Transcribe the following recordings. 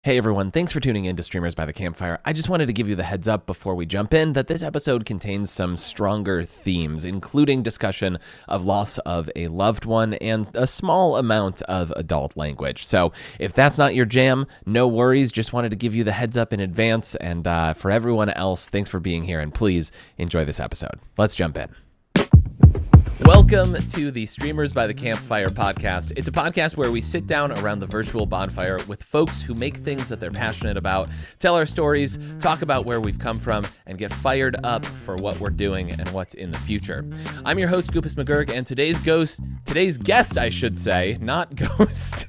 Hey everyone, thanks for tuning in to Streamers by the Campfire. I just wanted to give you the heads up before we jump in that this episode contains some stronger themes, including discussion of loss of a loved one and a small amount of adult language. So if that's not your jam, no worries. Just wanted to give you the heads up in advance. And for everyone else, thanks for being here and please enjoy this episode. Let's jump in. Welcome to the Streamers by the Campfire podcast. It's a podcast where we sit down around the virtual bonfire with folks who make things that they're passionate about, tell our stories, talk about where we've come from, and get fired up for what we're doing and what's in the future. I'm your host, Goopus McGurk, and today's guest, I should say, not ghost.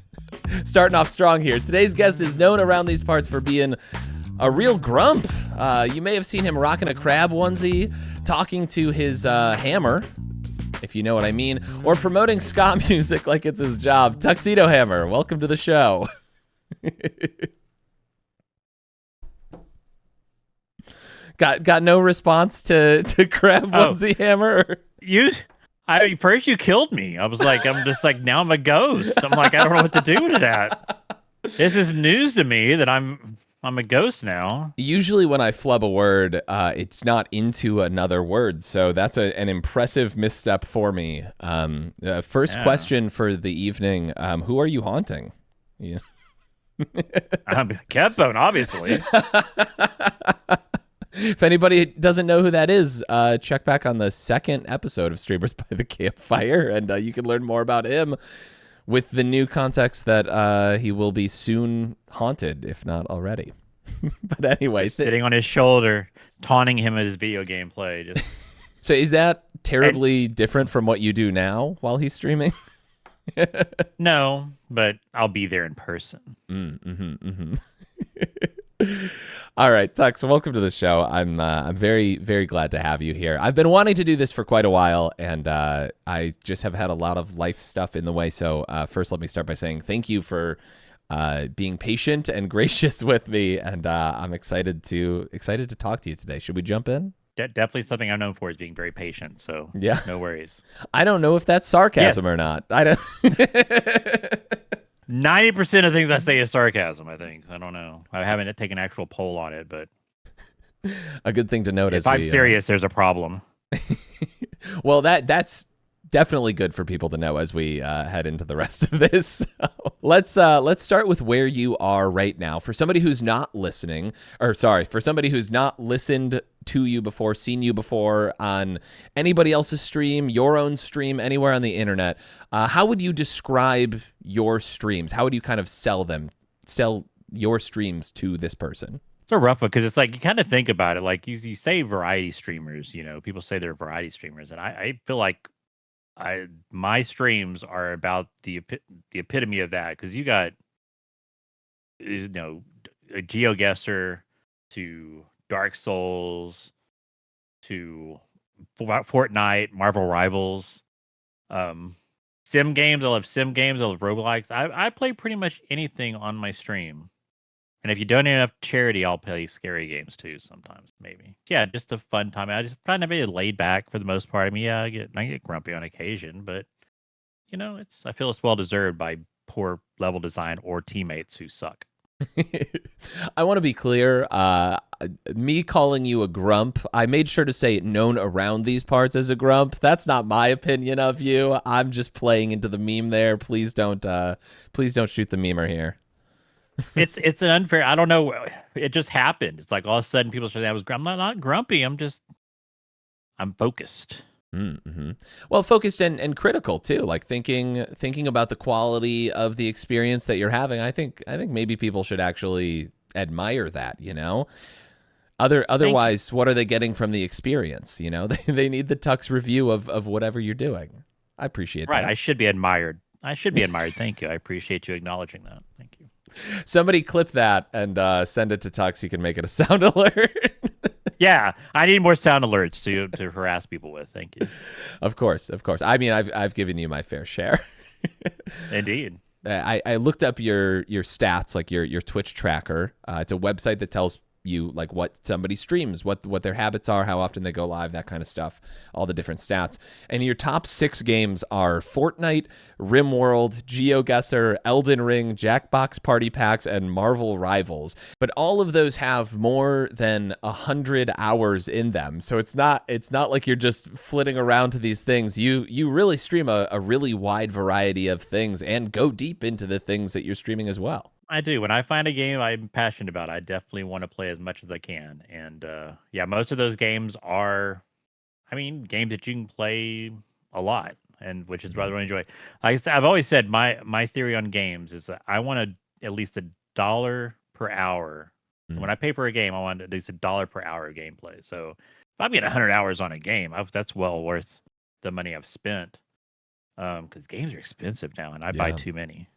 Starting off strong here. Today's guest is known around these parts for being a real grump. You may have seen him rocking a crab onesie, talking to his hammer, if you know what I mean, or promoting ska music like it's his job. Tuxedo Hammer, welcome to the show. Got no response to crab onesie hammer? First you killed me. I'm just like, now I'm a ghost. I'm like, I don't know what to do with that. This is news to me that I'm a ghost now. Usually when I flub a word, it's not into another word, so that's an impressive misstep for me. First question for the evening, who are you haunting? Yeah. Catbone, obviously. If anybody doesn't know who that is, check back on the second episode of Streamers by the Campfire, and you can learn more about him with the new context that he will be soon haunted, if not already. But anyway. Sitting on his shoulder, taunting him at his video game play. So is that terribly different from what you do now while he's streaming? No, but I'll be there in person. All right, Tux, welcome to the show. I'm very, very glad to have you here. I've been wanting to do this for quite a while, and I just have had a lot of life stuff in the way. So first, let me start by saying thank you for being patient and gracious with me, and I'm excited to talk to you today. Should we jump in? Definitely something I'm known for is being very patient. So yeah, no worries. I don't know if that's sarcasm or not. I don't. 90% of things I say is sarcasm, I think. I don't know. I haven't taken an actual poll on it, but a good thing to note if I'm serious, there's a problem. Well, that's definitely good for people to know as we head into the rest of this. So let's start with where you are right now. For somebody who's not listening, for somebody who's not listened to you before, seen you before on anybody else's stream, your own stream, anywhere on the internet, how would you describe your streams? How would you kind of sell your streams to this person? It's a rough one because it's like you kind of think about it. Like you say variety streamers, people say they're variety streamers, and I feel like my streams are about the epitome of that, because you got a GeoGuessr to Dark Souls to Fortnite, Marvel Rivals, sim games. I love sim games. I love roguelikes. I play pretty much anything on my stream. And if you donate enough to charity, I'll play scary games too sometimes, maybe. Yeah, just a fun time. I just try to be laid back for the most part. I mean, yeah, I get grumpy on occasion, but I feel it's well deserved by poor level design or teammates who suck. I want to be clear. Me calling you a grump, I made sure to say known around these parts as a grump. That's not my opinion of you. I'm just playing into the meme there. Please don't shoot the memer here. It's an unfair. I don't know. It just happened. It's like all of a sudden people say that I'm not grumpy. I'm focused. Mm-hmm. Well, focused and critical too. Like thinking about the quality of the experience that you're having. I think maybe people should actually admire that. Otherwise, what are they getting from the experience? They need the Tux review of whatever you're doing. I appreciate that. Right. I should be admired. Thank you. I appreciate you acknowledging that. Thank you. Somebody clip that and send it to Tux. You can make it a sound alert. Yeah, I need more sound alerts to harass people with. Thank you. Of course. I mean, I've given you my fair share. Indeed. I looked up your stats, like your Twitch tracker. It's a website that tells you like what somebody streams, what their habits are, how often they go live, that kind of stuff, all the different stats. And your top 6 games are Fortnite, RimWorld, GeoGuessr, Elden Ring, Jackbox Party Packs, and Marvel Rivals. But all of those have more than 100 hours in them. So it's not like you're just flitting around to these things. You really stream a really wide variety of things and go deep into the things that you're streaming as well. I do. When I find a game I'm passionate about, I definitely want to play as much as I can. And yeah, most of those games are, games that you can play a lot, and which is rather enjoy. I've always said my theory on games is that I want at least $1 per hour. Mm. When I pay for a game, I want at least $1 per hour gameplay. So if I'm getting 100 hours on a game, that's well worth the money I've spent. Because games are expensive now, and I buy too many.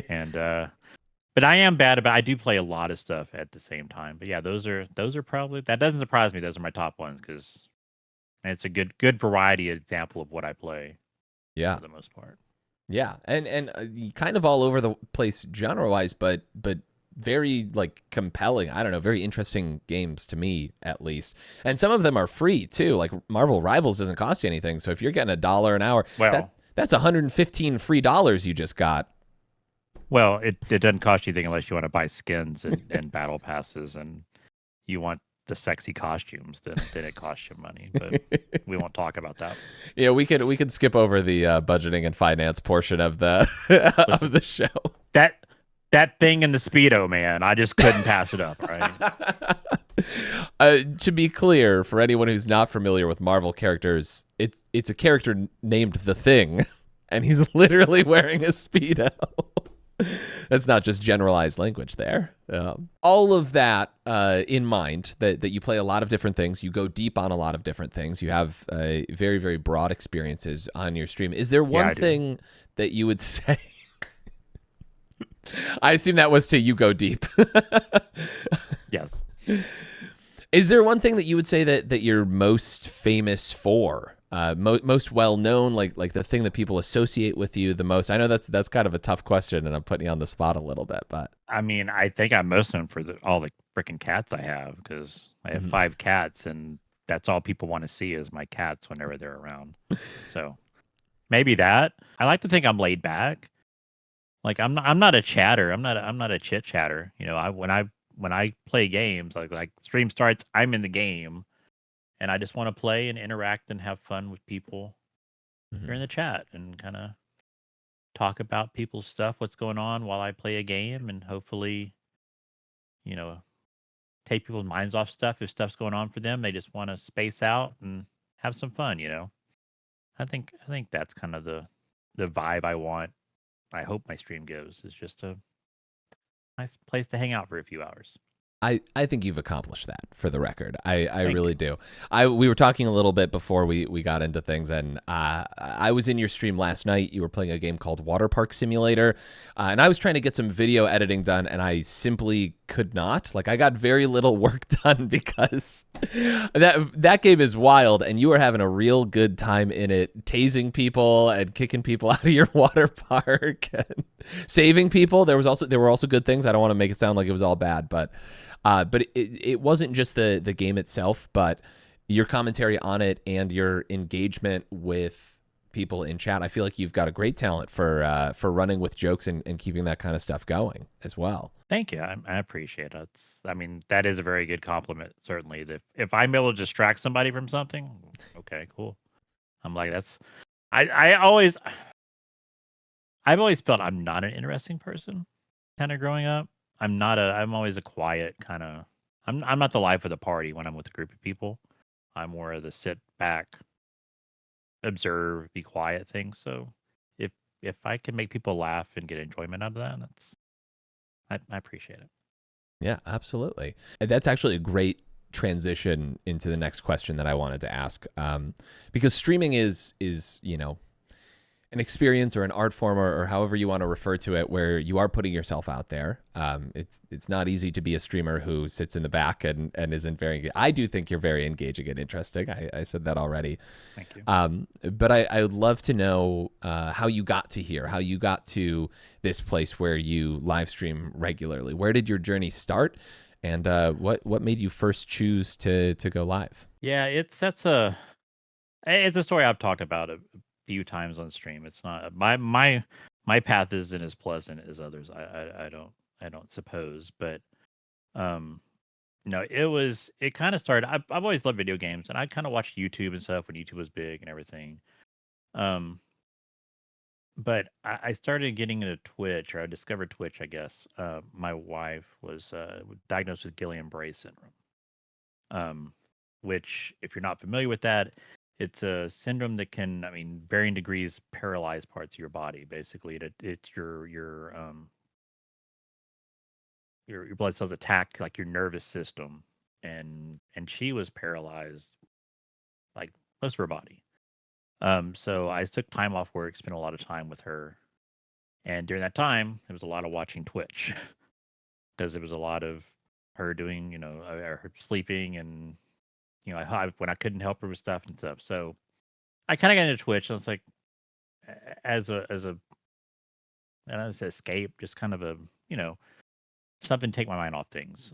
And but I am bad about. I do play a lot of stuff at the same time. But yeah, those are probably, that doesn't surprise me. Those are my top ones because it's a good variety example of what I play. Yeah, for the most part. Yeah, and kind of all over the place genre wise, but very like compelling. I don't know, very interesting games to me at least. And some of them are free too. Like Marvel Rivals doesn't cost you anything. So if you're getting $1 an hour, well, that's 115 free dollars you just got. Well, it doesn't cost you anything unless you want to buy skins and battle passes, and you want the sexy costumes. Then it costs you money. But we won't talk about that. Yeah, we could skip over the budgeting and finance portion of the of the show. That thing in the Speedo, man, I just couldn't pass it up. Right. To be clear, for anyone who's not familiar with Marvel characters, it's a character named The Thing, and he's literally wearing a Speedo. That's not just generalized language there. All of that in mind, that you play a lot of different things, you go deep on a lot of different things, you have very, very broad experiences on your stream. Is there one thing that you would say? I assume that was to you go deep. Yes. Is there one thing that you would say that you're most famous for? Most well known, like the thing that people associate with you the most? I know that's kind of a tough question, and I'm putting you on the spot a little bit, but I think I'm most known for all the freaking cats I have, because I have 5 cats, and that's all people want to see is my cats whenever they're around. So maybe that. I like to think I'm laid back. Like I'm not a chatter. I'm not a chit chatter. You know, when I play games, like stream starts, I'm in the game. And I just want to play and interact and have fun with people during the chat and kind of talk about people's stuff, what's going on while I play a game, and hopefully, take people's minds off stuff. If stuff's going on for them, they just want to space out and have some fun. I think that's kind of the vibe I want. I hope my stream gives, is just a nice place to hang out for a few hours. I think you've accomplished that, for the record. I really do. We were talking a little bit before we got into things, and I was in your stream last night. You were playing a game called Water Park Simulator, and I was trying to get some video editing done, and I simply could not. Like, I got very little work done because that game is wild, and you were having a real good time in it, tasing people and kicking people out of your water park and saving people. There were also good things. I don't want to make it sound like it was all bad, but it wasn't just the game itself, but your commentary on it and your engagement with people in chat. I feel like you've got a great talent for running with jokes and keeping that kind of stuff going as well. Thank you. I appreciate it. That is a very good compliment, certainly. If I'm able to distract somebody from something, okay, cool. I'm like, I've always felt I'm not an interesting person kind of growing up. I'm always a quiet kind of, I'm not the life of the party when I'm with a group of people. I'm more of the sit back, observe, be quiet thing. So if I can make people laugh and get enjoyment out of that, I appreciate it. Yeah, absolutely. And that's actually a great transition into the next question that I wanted to ask. Because streaming is an experience or an art form or however you want to refer to it, where you are putting yourself out there. It's not easy to be a streamer who sits in the back and isn't very. I do think you're very engaging and interesting. I said that already. Thank you. But I would love to know how you got to here, how you got to this place where you live stream regularly. Where did your journey start, And what made you first choose to go live? Yeah, it's a story I've talked about a few times on stream. It's not my path isn't as pleasant as others. I don't suppose, but um no, it kind of started. I've always loved video games, and I kind of watched YouTube and stuff when YouTube was big and everything. Um, but I started getting into Twitch, or I discovered Twitch, I guess. My wife was diagnosed with Guillain-Barré syndrome, um, which, if you're not familiar with that, it's a syndrome that can, I mean, varying degrees, paralyze parts of your body. Basically, it's your blood cells attack like your nervous system, and she was paralyzed like most of her body. So I took time off work, spent a lot of time with her, and during that time, it was a lot of watching Twitch because it was a lot of her doing, her sleeping, and when I couldn't help her with stuff and stuff. So I kind of got into Twitch. And I was like, as a I don't know, it's escape, just kind of a something to take my mind off things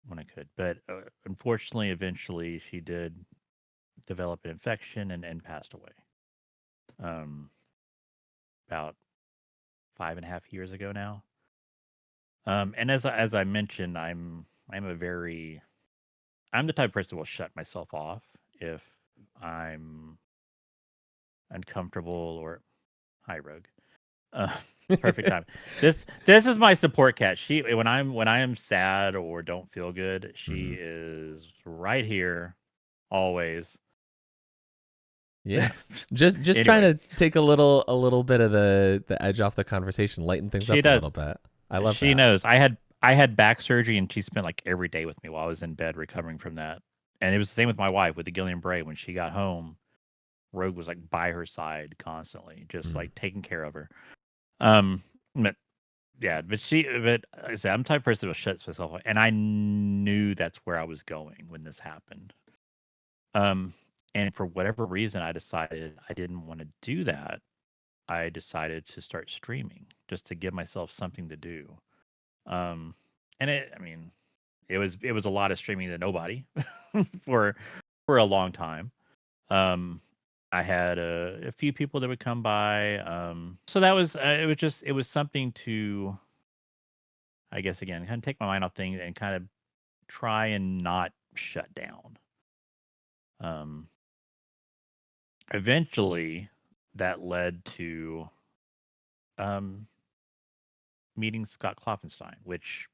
when I could. But unfortunately, eventually, she did develop an infection and passed away. Um, about 5.5 years ago now. And as I mentioned, I'm the type of person who will shut myself off if I'm uncomfortable or hi Rogue. Uh, perfect time. This is my support cat. She when I am sad or don't feel good, she is right here always. Yeah. Just trying Anyway, to take a little bit of the edge off the conversation, lighten things she up a does. little bit. I love She that. knows. I had back surgery, and she spent like every day with me while I was in bed recovering from that. And it was the same with my wife with the Guillain-Barré. When she got home, Rogue was like by her side constantly, just Mm. like taking care of her. Um, but yeah, but like I said, I'm the type of person that will shut myself off, and I knew that's where I was going when this happened. Um, and for whatever reason, I decided I didn't want to do that. I decided to start streaming just to give myself something to do. Um, and I mean, it was a lot of streaming to nobody for for a long time. Um, I had a few people that would come by. So that was it was something to, I guess, again, kind of take my mind off things and kind of try and not shut down. Um, Eventually, that led to um, meeting Scott Kloffenstein, which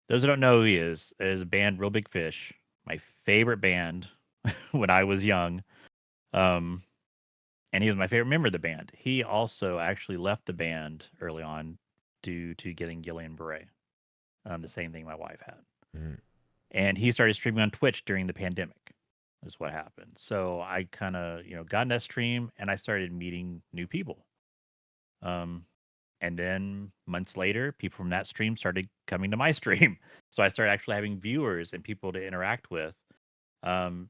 those who don't know who he is a band, Real Big Fish, my favorite band when I was young. Um, and he was my favorite member of the band. He also actually left the band early on due to getting Guillain-Barré, the same thing my wife had. Mm. And he started streaming on Twitch during the pandemic, is what happened. So I kind of, got in that stream and I started meeting new people. Um, and then months later, people from that stream started coming to my stream. So I started actually having viewers and people to interact with,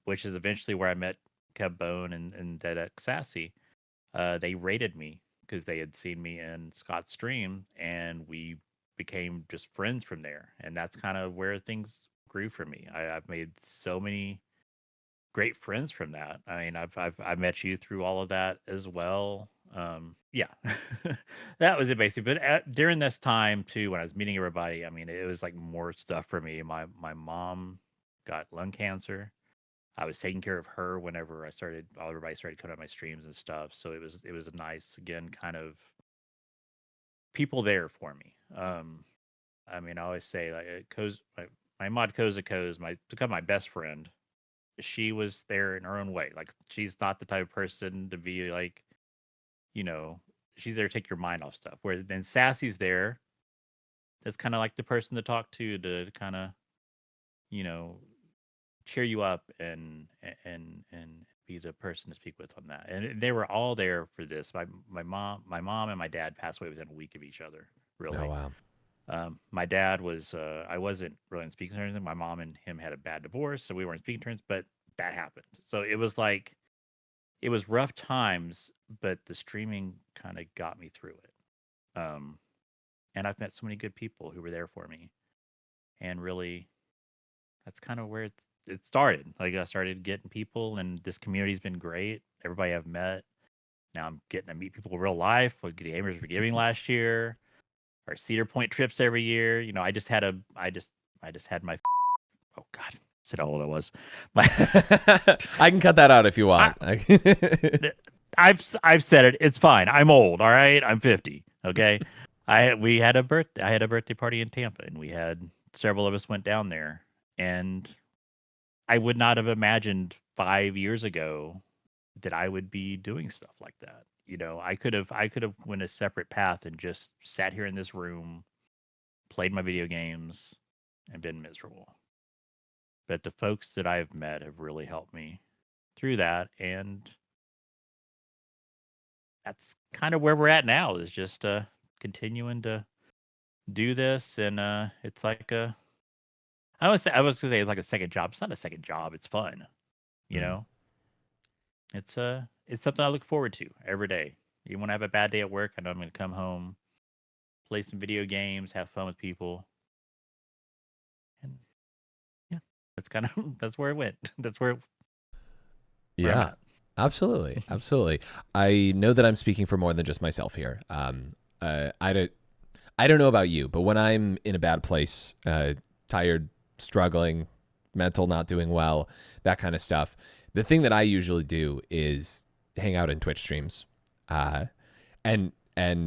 which is eventually where I met Kev Bone and Dead Sassy. They rated me because they had seen me in Scott's stream, and we became just friends from there. And that's kind of where things grew for me. I've made so many great friends from that. I mean, I've met you through all of that as well. Yeah, that was it basically. But during this time too, when I was meeting everybody, I mean, it was like more stuff for me. My mom got lung cancer. I was taking care of her whenever everybody started coming on my streams and stuff. So it was a nice, again, kind of people there for me. I mean, I always say like my mod Koza Koz, become my best friend. She was there in her own way. Like she's not the type of person to be like, you know, she's there to take your mind off stuff. Whereas then Sassy's there. That's kind of like the person to talk to kind of, you know, cheer you up and be the person to speak with on that. And they were all there for this. My mom and my dad passed away within a week of each other. Oh Really, wow. my dad was. I wasn't really in speaking terms. My mom and him had a bad divorce, so we weren't speaking terms. But that happened. So it was like it was rough times, but the streaming kind of got me through it. Um, and I've met so many good people who were there for me. and really, that's kind of where it started. Like I started getting people, and this community's been great. Everybody I've met. Now I'm getting to meet people in real life. Like the Gamers for Giving last year, our Cedar Point trips every year. You know, I just had my oh God, I said how old I was. My I can cut that out if you I, want. I've said it. It's fine. I'm old. All right. I'm 50. Okay. I had a birthday party in Tampa, and we had several of us went down there, and I would not have imagined 5 years ago that I would be doing stuff like that. You know, I could have went a separate path and just sat here in this room, played my video games, and been miserable. But the folks that I've met have really helped me through that, and that's kind of where we're at now. Is just continuing to do this, and it's like I was gonna say it's like a second job. It's not a second job. It's fun, you Mm. know. It's something I look forward to every day. Even when I have a bad day at work, I know I'm going to come home, play some video games, have fun with people, and yeah, that's kind of that's where it went. That's where I'm Yeah, at. absolutely, absolutely. I know that I'm speaking for more than just myself here. I don't know about you, but when I'm in a bad place, tired, struggling, mental not doing well, that kind of stuff, the thing that I usually do is hang out in Twitch streams, uh, and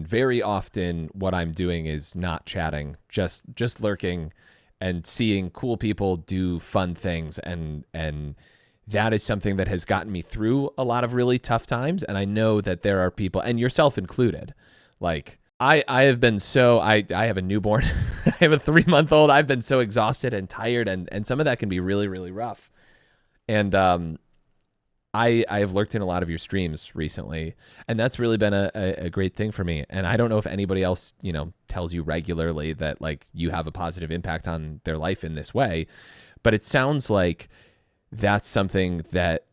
very often what I'm doing is not chatting, just lurking and seeing cool people do fun things, and that is something that has gotten me through a lot of really tough times. And I know that there are people, and yourself included, like I have been so, I have a newborn, I have a 3-month-old. I've been so exhausted and tired, and some of that can be really, really rough. And I have lurked in a lot of your streams recently, and that's really been a great thing for me. And I don't know if anybody else, you know, tells you regularly that like you have a positive impact on their life in this way, but it sounds like that's something that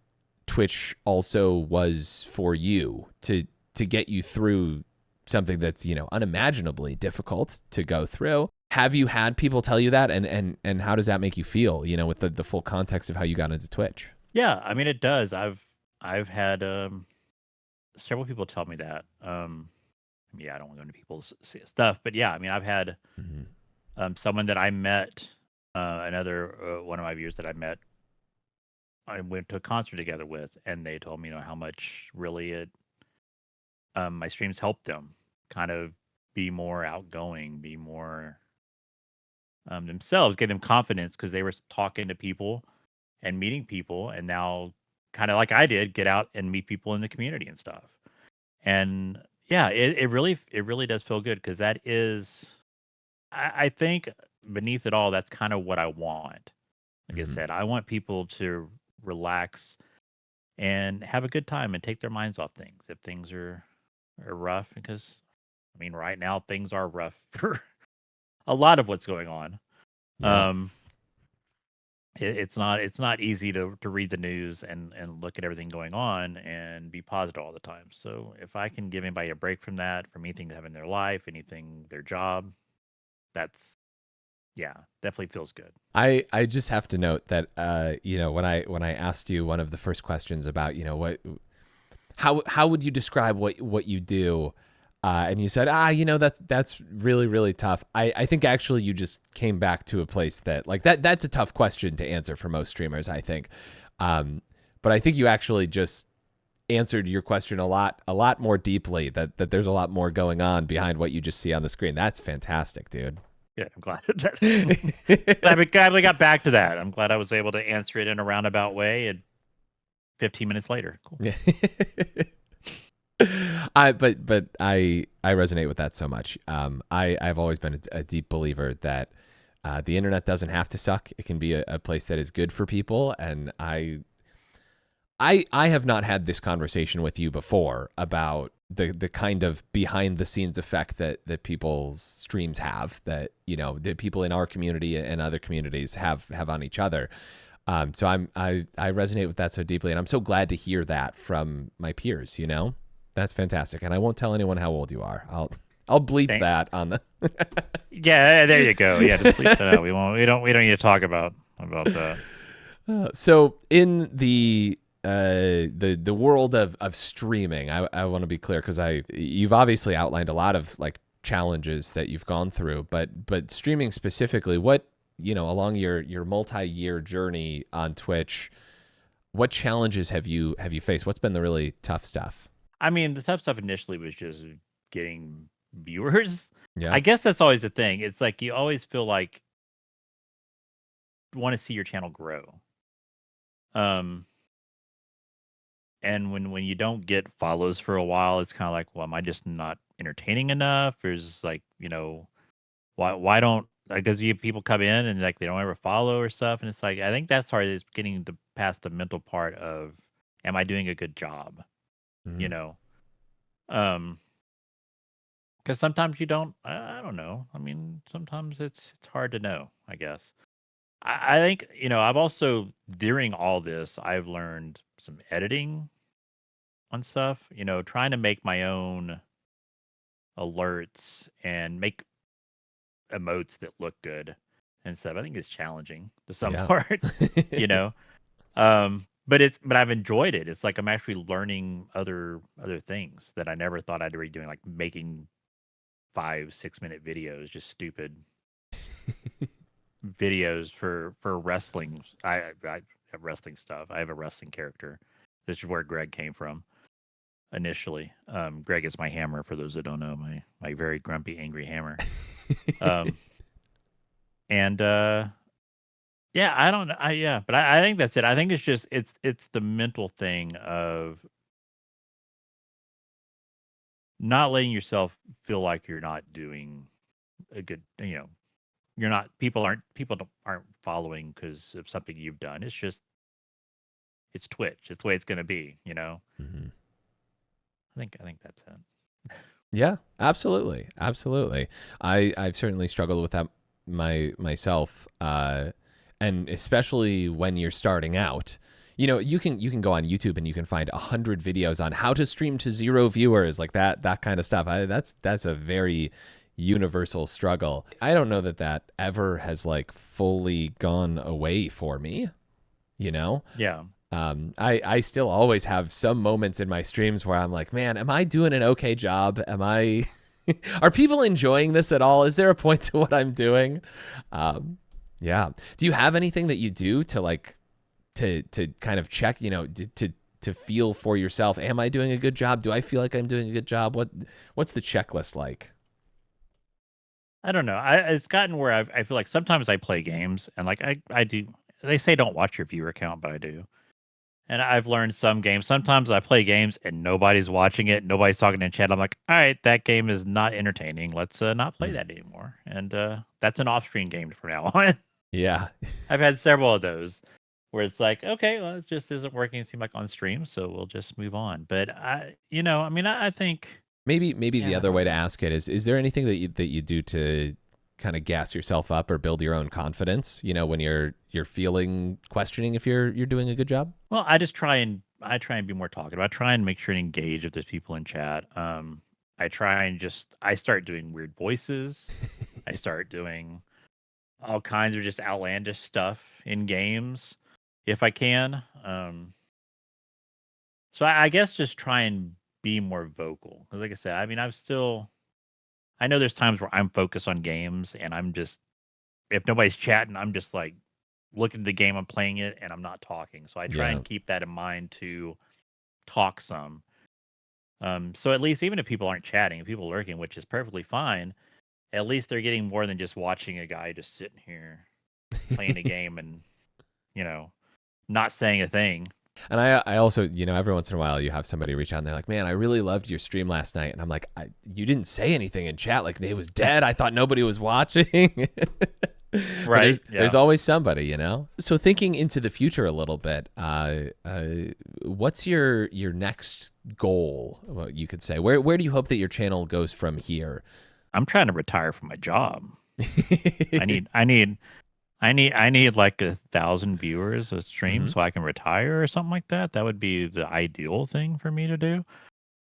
Twitch also was for you to get you through something that's, you know, unimaginably difficult to go through. Have you had people tell you that, and how does that make you feel, you know, with the full context of how you got into Twitch? Yeah, I mean it does. I've had several people tell me that. Yeah, I don't want to go into people's stuff, but yeah, I mean I've had Mm-hmm. someone that I met, another one of my viewers that I met, I went to a concert together with, and they told me, you know, how much really it my streams helped them kind of be more outgoing, be more themselves, gave them confidence because they were talking to people and meeting people, and now kind of like I did, get out and meet people in the community and stuff. And yeah, it really does feel good because that is, I think beneath it all, that's kind of what I want. Like I Mm-hmm. said, I want people to relax and have a good time and take their minds off things if things are rough. Because I mean, right now things are rough for a lot of what's going on. Yeah. Um, it's not easy to read the news and look at everything going on and be positive all the time. So if I can give anybody a break from that, from anything they have in their life, anything their job, that's yeah, definitely feels good. I just have to note that you know, when I asked you one of the first questions about, you know, what how would you describe what you do, and you said, you know, that's really, really tough. I think actually you just came back to a place that like that's a tough question to answer for most streamers, I think. But I think you actually just answered your question a lot more deeply, that there's a lot more going on behind what you just see on the screen. That's fantastic, dude. Yeah, I'm glad glad we got back to that. I'm glad I was able to answer it in a roundabout way. And 15 minutes later, cool. Yeah. I resonate with that so much. I've always been a deep believer that the internet doesn't have to suck. It can be a place that is good for people. And I have not had this conversation with you before about the kind of behind the scenes effect that people's streams have, that, you know, the people in our community and other communities have on each other. So I resonate with that so deeply, and I'm so glad to hear that from my peers, you know. That's fantastic. And I won't tell anyone how old you are. I'll bleep Thank- that on the. Yeah, there you go. Yeah, just bleep that out. We don't need to talk about that. So in the world of streaming, I want to be clear because you've obviously outlined a lot of like challenges that you've gone through, but streaming specifically, what along your multi-year journey on Twitch, what challenges have you faced? What's been the really tough stuff? I mean, the tough stuff initially was just getting viewers. Yeah. I guess that's always the thing. It's like you always feel like you want to see your channel grow. Um, and when you don't get follows for a while, it's kind of like, well, am I just not entertaining enough? Or is like, why don't because you people come in and like they don't ever follow or stuff, and it's like I think that's hard is getting past the mental part of am I doing a good job? You Mhm. know, um, because sometimes you don't. I don't know. I mean, sometimes it's hard to know. I guess. I think I've also during all this I've learned some editing on stuff. Trying to make my own alerts and make emotes that look good and stuff. I think it's challenging to some Yeah. part, you know. But I've enjoyed it. It's like I'm actually learning other things that I never thought I'd be doing, like making 5-6 minute videos, just stupid videos for wrestling. I have wrestling stuff. I have a wrestling character. This is where Greg came from initially. Greg is my hammer for those that don't know, my very grumpy, angry hammer. Um, and Yeah, I don't know. But I think that's it. I think it's just it's the mental thing of not letting yourself feel like you're not doing a good. You're not. Aren't following because of something you've done. It's just it's Twitch. It's the way it's going to be. Mhm. I think that's it. Yeah, absolutely, absolutely. I've certainly struggled with that myself, and especially when you're starting out. You can go on YouTube and you can find 100 videos on how to stream to 0 viewers, like that kind of stuff. That's a very universal struggle. I don't know that ever has like fully gone away for me. You know, Yeah. I still always have some moments in my streams where I'm like, man, am I doing an okay job? Am I, are people enjoying this at all? Is there a point to what I'm doing? Um, yeah. Do you have anything that you do to like, to kind of check, to feel for yourself? Am I doing a good job? Do I feel like I'm doing a good job? What's the checklist like? I don't know. It's gotten where I feel like sometimes I play games and like I do. They say don't watch your viewer count, but I do. And I've learned some games. Sometimes I play games and nobody's watching it, nobody's talking in chat. I'm like, all right, that game is not entertaining. Let's not play Hmm. that anymore. And that's an off-screen game from now on. Yeah. I've had several of those where it's like, okay, well, it just isn't working. It seemed like on stream, so we'll just move on. But I mean, I think, Maybe the yeah, I other way don't to know. ask it is there anything that you do to kind of gas yourself up or build your own confidence, when you're feeling questioning if you're doing a good job? Well, I try and be more talkative. I try and make sure to engage if there's people in chat. I try and I start doing weird voices. I start doing all kinds of just outlandish stuff in games if I can. So I guess just try and be more vocal. 'Cause like I said, I mean, I know there's times where I'm focused on games and I'm just if nobody's chatting, I'm just like looking at the game, I'm playing it, and I'm not talking. So I try Yeah. and keep that in mind to talk some. So at least even if people aren't chatting, if people are lurking, which is perfectly fine, at least they're getting more than just watching a guy just sitting here playing a game and you know not saying a thing. And I also, every once in a while you have somebody reach out and they're like, man, I really loved your stream last night. And I'm like, you didn't say anything in chat. Like, it was dead. I thought nobody was watching. But Right? there's Yeah. always somebody. So thinking into the future a little bit, what's your next goal? Well, you could say, where do you hope that your channel goes from here? I'm trying to retire from my job. I need I need I need like 1,000 viewers a stream Hmm. so I can retire or something like that. That would be the ideal thing for me to do.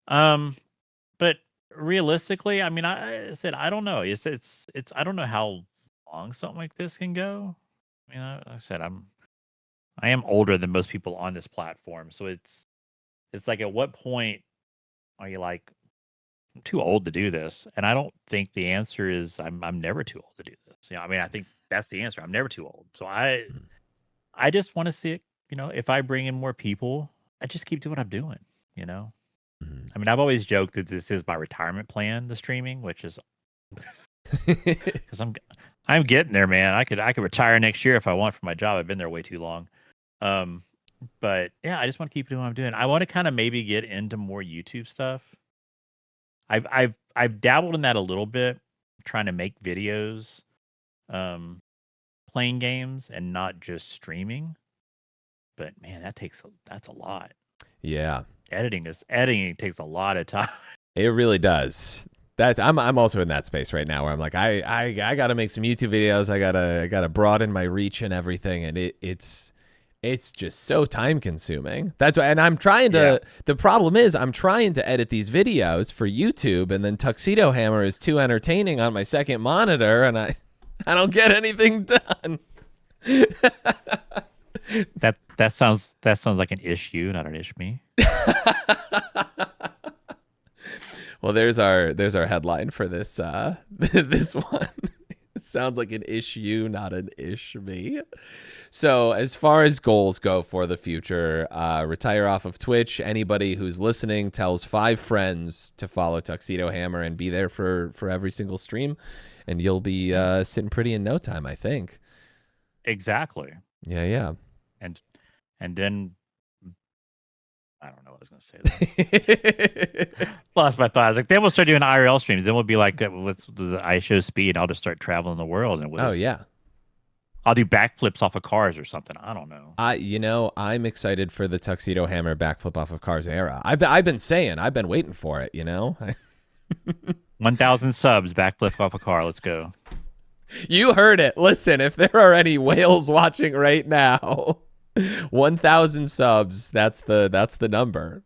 Um, but realistically, I mean, I said I don't know. It's I don't know how long something like this can go. I mean, I said I am older than most people on this platform, so it's like at what point are you like I'm too old to do this? And I don't think the answer is I'm never too old to do this. I mean, I think that's the answer. I'm never too old. So I just want to see it. If I bring in more people, I just keep doing what I'm doing. You know. Mhm. I mean, I've always joked that this is my retirement plan, the streaming, which is because I'm getting there, man. I could retire next year if I want from my job. I've been there way too long. Um, but yeah, I just want to keep doing what I'm doing. I want to kind of maybe get into more YouTube stuff. I've dabbled in that a little bit, trying to make videos, playing games, and not just streaming. But man, that's a lot. Yeah. Editing takes a lot of time. It really does. I'm also in that space right now where I'm like I got to make some YouTube videos. I gotta broaden my reach and everything, and it's just so time consuming. That's why, and I'm trying to. Yeah. The problem is I'm trying to edit these videos for YouTube, and then Tuxedo Hammer is too entertaining on my second monitor, and I don't get anything done. That sounds like an issue, not an issue. Well, there's our headline for this this one. It sounds like an issue, not an ish me. So as far as goals go for the future, retire off of Twitch. Anybody who's listening tells 5 friends to follow Tuxedo Hammer and be there for every single stream, and you'll be sitting pretty in no time, I think. Exactly. Yeah. And then I don't know what I was going to say. Lost my thought. I was like, then we'll start doing IRL streams. Then we'll be like, what's the I show speed? I'll just start traveling the world. And yeah. I'll do backflips off of cars or something. I don't know. I'm excited for the Tuxedo Hammer backflip off of cars era. I've been waiting for it, 1,000 subs, backflip off a car. Let's go. You heard it. Listen, if there are any whales watching right now, 1,000 subs, that's the number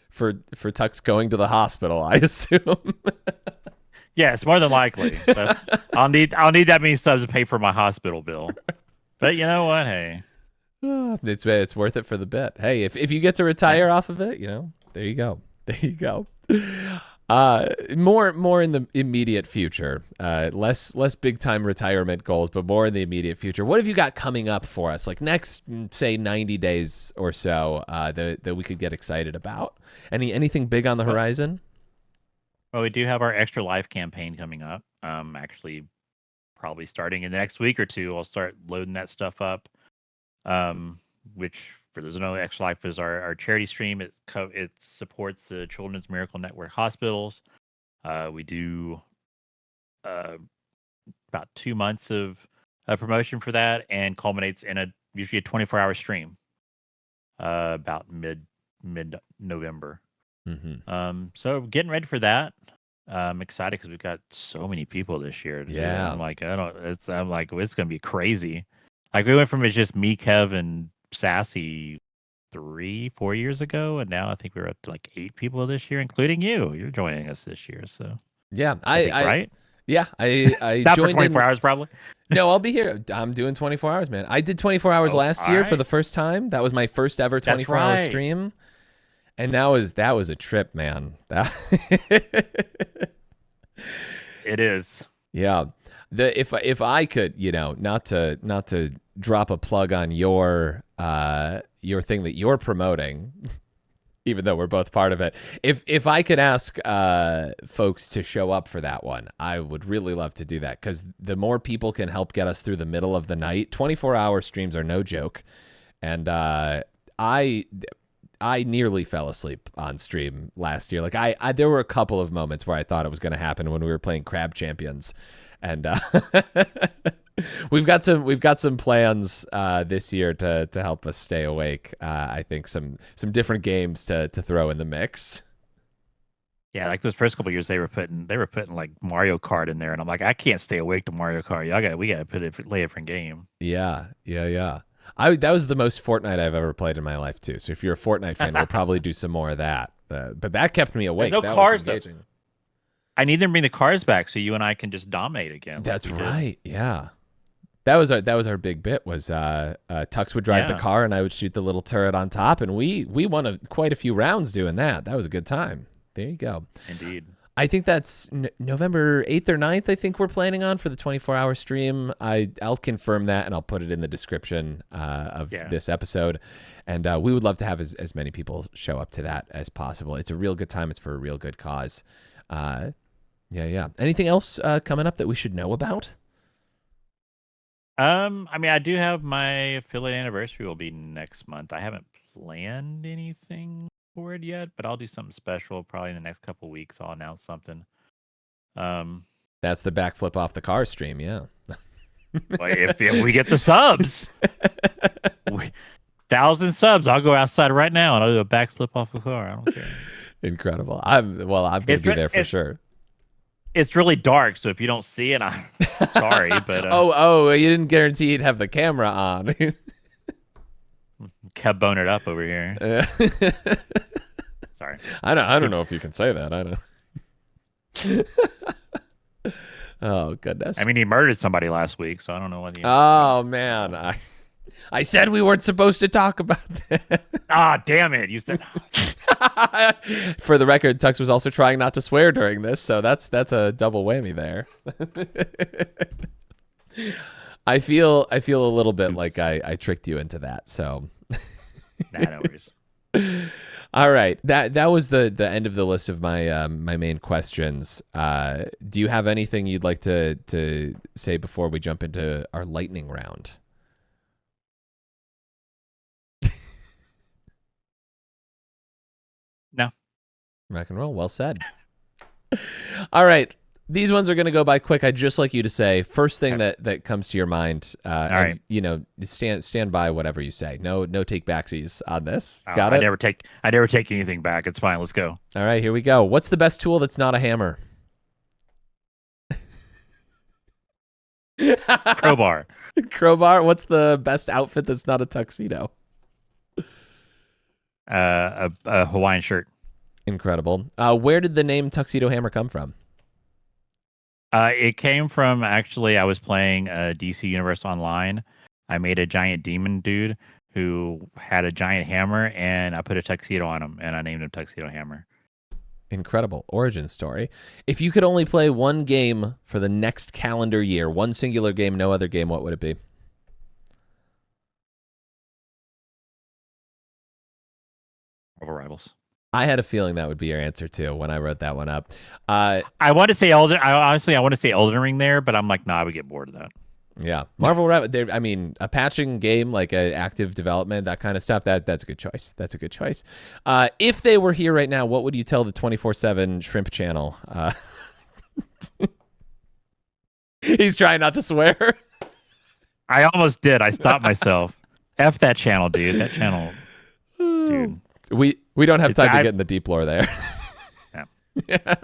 for Tux going to the hospital, I assume. Yeah, it's more than likely. But I'll need that many subs to pay for my hospital bill. But you know what? Hey, it's worth it for the bit. Hey, if you get to retire off of it, there you go. There you go. More in the immediate future. Less big time retirement goals, but more in the immediate future. What have you got coming up for us? Like next, say 90 days or so, that we could get excited about. Anything big on the horizon? Well, we do have our Extra Life campaign coming up. Actually, probably starting in the next week or two, I'll start loading that stuff up. Which, for those who know, Extra Life is our charity stream. It supports the Children's Miracle Network hospitals. We do about 2 months of promotion for that, and culminates in usually a 24-hour stream about mid November. Mm-hmm. So getting ready for that. I'm excited because we've got so many people this year. Yeah, I'm like, it's gonna be crazy. Like we went from it's just me, Kev, and Sassy 3-4 years ago, and now I think we're up to like 8 people this year, including you. You're joining us this year, so yeah, right? Yeah, I not joined for 24 hours probably. No, I'll be here. I'm doing 24 hours, man. I did 24 hours last year for the first time. That was my first ever 24-hour stream. And that was a trip, man. It is. Yeah. If I could, not to drop a plug on your thing that you're promoting, even though we're both part of it. If I could ask folks to show up for that one, I would really love to do that, because the more people can help get us through the middle of the night. 24-hour streams are no joke, and I nearly fell asleep on stream last year. Like there were a couple of moments where I thought it was going to happen when we were playing Crab Champions, and we've got some plans this year to help us stay awake. I think some different games to throw in the mix. Yeah, like those first couple of years, they were putting like Mario Kart in there, and I'm like, I can't stay awake to Mario Kart. We gotta play a different game. Yeah. That was the most Fortnite I've ever played in my life too. So if you're a Fortnite fan, we'll probably do some more of that. But that kept me awake. There's no cars was engaging. I need them to bring the cars back so you and I can just dominate again like That's we did. right. Yeah. That was our big bit was Tux would drive the Yeah, car and I would shoot the little turret on top, and we won quite a few rounds doing that. That was a good time. There you go. indeed. I think that's November 8th or 9th, I think we're planning on for the 24-hour stream. I'll confirm that, and I'll put it in the description of Yeah. this episode. And we would love to have as many people show up to that as possible. It's a real good time. It's for a real good cause. Yeah. Anything else coming up that we should know about? I mean, I do have my affiliate anniversary will be next month. I haven't planned anything for it yet, but I'll do something special probably in the next couple weeks. I'll announce something. Um, That's the backflip off the car stream, yeah. like if we get the subs, 1,000 subs, I'll go outside right now and I'll do a backslip off the car. I don't care. Incredible. I'm gonna be there for sure. It's really dark, so if you don't see it, I'm sorry, but You didn't guarantee you'd have the camera on. kept boning it up over here. Sorry. I don't know if you can say that. I don't. Oh goodness. I mean, he murdered somebody last week, so I don't know what he. Oh man, I said we weren't supposed to talk about that. Ah, damn it! You said. For the record, Tux was also trying not to swear during this, so that's a double whammy there. I feel a little bit like I tricked you into that. So, Nah, no worries. all right, that was the end of the list of my my main questions. Do you have anything you'd like to say before we jump into our lightning round? No. Rock and roll. Well said. All right. These ones are going to go by quick. I'd just like you to say first thing that comes to your mind. All right. You know, stand by whatever you say. No take backsies on this. Got it? I never take anything back. It's fine. Let's go. All right, here we go. What's the best tool that's not a hammer? Crowbar. Crowbar. What's the best outfit that's not a tuxedo? A Hawaiian shirt. Incredible. Where did the name Tuxedo Hammer come from? It came from actually. I was playing DC Universe Online. I made a giant demon dude who had a giant hammer, and I put a tuxedo on him, and I named him Tuxedo Hammer. Incredible origin story. If you could only play one game for the next calendar year, one singular game, no other game, what would it be? Marvel Rivals. I had a feeling that would be your answer too when I wrote that one up. I want to say Elden. I want to say Elden Ring there, but I'm like, nah, I would get bored of that. Yeah, Marvel Rabbit. I mean, a patching game like a active development, that kind of stuff. That's a good choice. That's a good choice. If they were here right now, what would you tell the 24/7 Shrimp channel? He's trying not to swear. I almost did. I stopped myself. F that channel, dude. That channel, dude. We don't have time to get in the deep lore there. Yeah.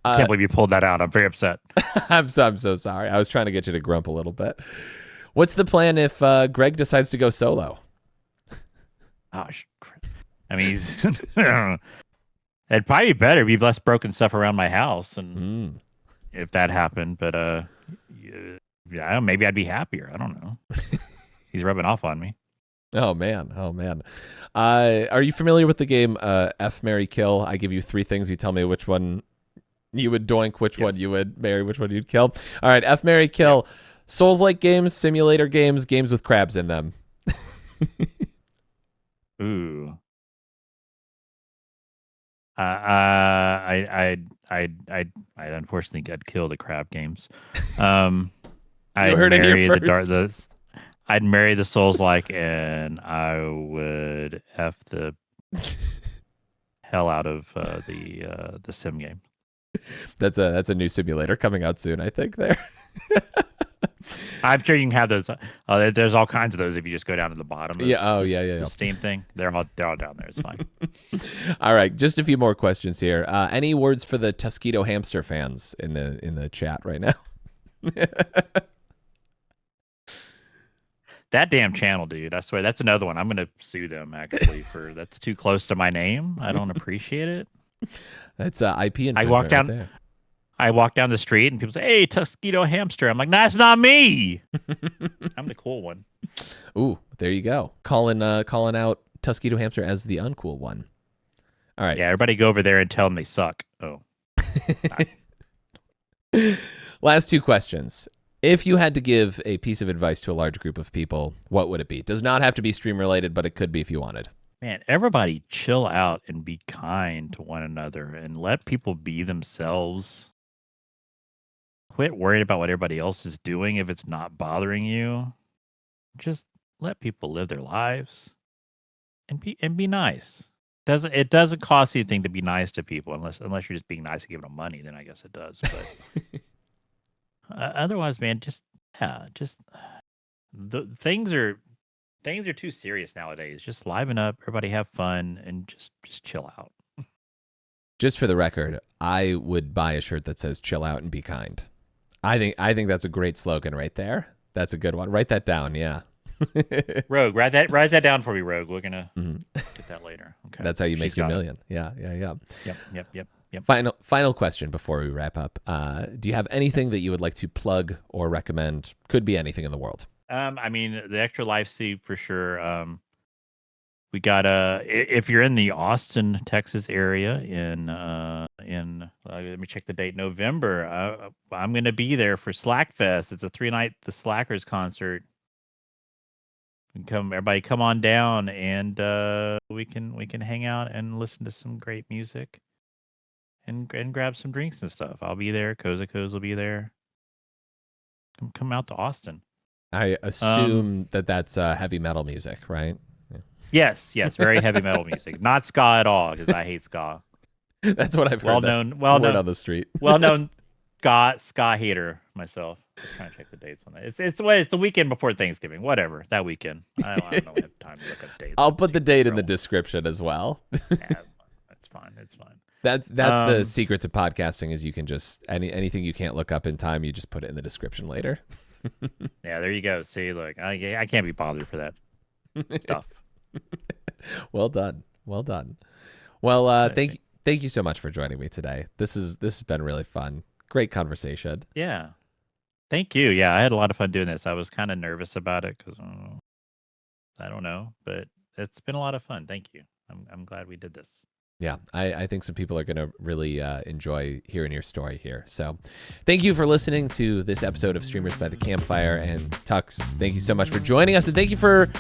I can't believe you pulled that out. I'm very upset. I'm so sorry. I was trying to get you to grump a little bit. What's the plan if Greg decides to go solo? Oh, I mean, it'd probably be better if you've less broken stuff around my house, and if that happened. But yeah, maybe I'd be happier. I don't know. He's rubbing off on me. Oh man. Are you familiar with the game F, Marry, Kill? I give you three things. You tell me which one you would doink, which one you would marry, which one you'd kill. All right, F, Marry, Kill. Yep. Souls-like games, simulator games, games with crabs in them. Ooh. I unfortunately I'd kill the crab games. You heard it here first. I'd marry the Souls-like, and I would F the hell out of the sim game. That's a new simulator coming out soon, I think. There. I'm sure you can have those. There's all kinds of those if you just go down to the bottom. Of the Steam thing. They're all down there. It's fine. All right, just a few more questions here. Any words for the Tuxedo Hamster fans in the chat right now? That damn channel, dude. I swear, that's another one. I'm gonna sue them actually for that's too close to my name. I don't appreciate it. That's IP infringement I walk down. right there. I walk down the street and people say, "Hey, Tuxedo Hamster." I'm like, "Nah, that's not me. I'm the cool one." Ooh, there you go. Calling out Tuxedo Hamster as the uncool one. All right. Yeah, everybody go over there and tell them they suck. Oh. Last two questions. If you had to give a piece of advice to a large group of people, what would it be? Does not have to be stream related, but it could be if you wanted. Man, everybody chill out and be kind to one another and let people be themselves. Quit worrying about what everybody else is doing if it's not bothering you. Just let people live their lives and be nice. It doesn't cost anything to be nice to people unless you're just being nice and giving them money, then I guess it does. But otherwise, man, the things are too serious nowadays. Just liven up, everybody have fun, and just chill out. Just for the record, I would buy a shirt that says "Chill out and be kind." I think that's a great slogan right there. That's a good one. Write that down. Yeah. Rogue, write that down for me, Rogue. We're gonna get that later. Okay. That's how you make your million. Yeah. Yep. Final question before we wrap up. Do you have anything that you would like to plug or recommend? Could be anything in the world. I mean, the Extra Life Seat for sure. We got if you're in the Austin, Texas area let me check the date, November. I'm going to be there for Slackfest. It's a 3-night The Slackers concert. Everybody come on down and we can hang out and listen to some great music and grab some drinks and stuff. I'll be there. Kozakos will be there. Come out to Austin. I assume that's heavy metal music, right? Yes, very heavy metal music. Not ska at all, because I hate ska. That's what I've heard. Well known on the street. Well-known ska hater myself. I'm trying to check the dates on that. It's the weekend before Thanksgiving. Whatever, that weekend. I don't know. I have time to look up dates. I'll put the date in the description as well. Yeah, it's fine. That's the secret to podcasting is you can just anything you can't look up in time, you just put it in the description later. Yeah, there you go. See, look, I can't be bothered for that stuff. Well done. Well, thank you so much for joining me today. This has been really fun. Great conversation. Yeah. Thank you. Yeah, I had a lot of fun doing this. I was kind of nervous about it because I don't know, but it's been a lot of fun. Thank you. I'm glad we did this. Yeah, I think some people are going to really enjoy hearing your story here. So thank you for listening to this episode of Streamers by the Campfire. And Tux, thank you so much for joining us. And thank you for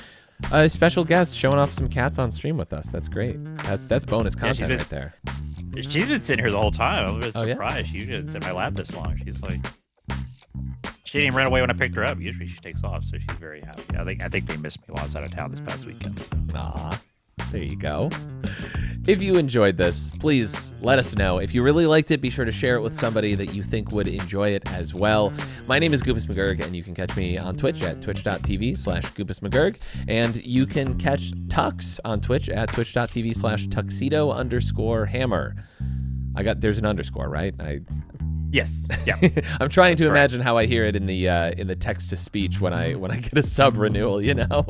a special guest showing off some cats on stream with us. That's great. That's bonus content right there. She's been sitting here the whole time. I was surprised. Yeah? She usually sit in my lap this long. She's like, she didn't even run away when I picked her up. Usually she takes off, so she's very happy. I think they missed me while I was out of town this past weekend. So. Aw, there you go. If you enjoyed this, please let us know. If you really liked it, be sure to share it with somebody that you think would enjoy it as well. My name is Goopus McGurk, and you can catch me on Twitch at twitch.tv/Goopus McGurk. And you can catch Tux on Twitch at twitch.tv/tuxedo_hammer. There's an underscore, right? Yes. Yeah. I'm trying to imagine how I hear it in the text to speech when I get a sub renewal, you know?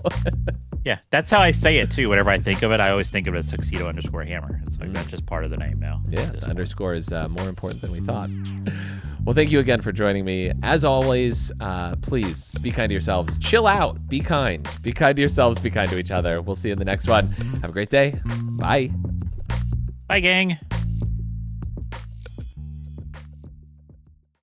Yeah, that's how I say it too. Whenever I think of it, I always think of it as tuxedo_hammer. It's like that's just part of the name now. Yeah, the underscore is more important than we thought. Well, thank you again for joining me. As always, please be kind to yourselves. Chill out. Be kind. Be kind to yourselves. Be kind to each other. We'll see you in the next one. Have a great day. Bye. Bye, gang.